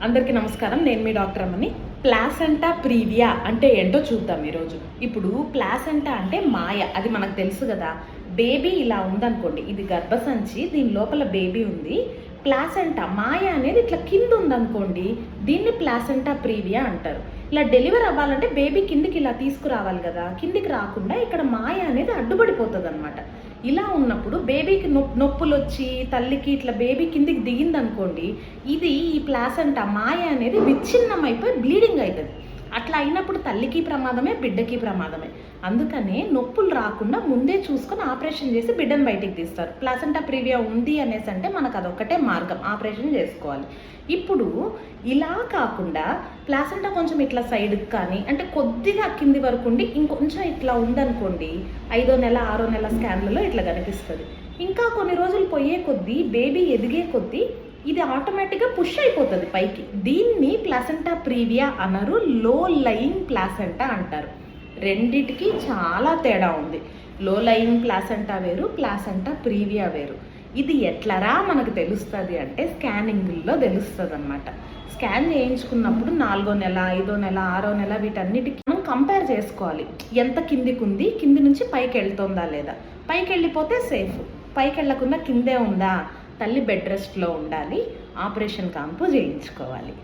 అందరికీ నమస్కారం. నేను మీ డాక్టర్ అమ్మని. ప్లాసెంటా ప్రీవియా అంటే ఏంటో చూద్దాం ఈరోజు. ఇప్పుడు ప్లాసెంటా అంటే మాయ, అది మనకు తెలుసు కదా. బేబీ ఇలా ఉందనుకోండి, ఇది గర్భసంచి, దీని లోపల బేబీ ఉంది. ప్లాసెంటా మాయ అనేది ఇట్లా కింద ఉందనుకోండి, దీన్ని ప్లాసెంటా ప్రీవియా అంటారు. ఇలా డెలివరీ అవ్వాలంటే బేబీ కిందికి ఇలా తీసుకురావాలి కదా, కిందికి రాకుండా ఇక్కడ మాయ అనేది అడ్డుపడిపోతుంది అనమాట. ఇలా ఉన్నప్పుడు బేబీకి నొప్పులు వచ్చి తల్లికి ఇట్లా బేబీ కిందికి దిగిందనుకోండి, ఇది ఈ ప్లాసెంటా మాయ అనేది విచ్ఛిన్నమైపోయి బ్లీడింగ్ అవుతుంది. అట్లా అయినప్పుడు తల్లికి ప్రమాదమే, బిడ్డకి ప్రమాదమే. అందుకనే నొప్పులు రాకుండా ముందే చూసుకొని ఆపరేషన్ చేసి బిడ్డను బయటికి తీస్తారు. ప్లాసెంటా ప్రీవియా ఉంది అనేసి అంటే మనకు అదొక్కటే మార్గం, ఆపరేషన్ చేసుకోవాలి. ఇప్పుడు ఇలా కాకుండా ప్లాసెంటా కొంచెం ఇట్లా సైడ్కి కానీ, అంటే కొద్దిగా కింది వరకు ఉండి ఇంకొంచెం ఇట్లా ఉందనుకోండి, 5వ నెల 6వ నెల స్కాన్లలో ఇట్లా కనిపిస్తుంది. ఇంకా కొన్ని రోజులు పోయే కొద్దీ, బేబీ ఎదిగే కొద్దీ ఇది ఆటోమేటిక్గా పుష్ అయిపోతుంది పైకి. దీన్ని ప్లాసెంటా ప్రీవియా అనరు, లో లయింగ్ ప్లాసెంటా అంటారు. రెండిటికి చాలా తేడా ఉంది. లో లయింగ్ ప్లాసెంటా వేరు, ప్లాసెంటా ప్రీవియా వేరు. ఇది ఎట్లరా మనకు తెలుస్తుంది అంటే స్కానింగ్లో తెలుస్తుంది అనమాట. స్కాన్ చేయించుకున్నప్పుడు 4వ నెల, 5వ నెల, 6వ నెల వీటన్నిటికి మనం కంపేర్ చేసుకోవాలి. ఎంత కిందికి ఉంది, కింది నుంచి పైకి వెళ్తుందా లేదా. పైకి వెళ్ళిపోతే సేఫ్, పైకి వెళ్ళకుండా కిందే ఉందా, తల్లి బెడ్ రెస్ట్లో ఉండాలి, ఆపరేషన్ కాన్పు చేయించుకోవాలి.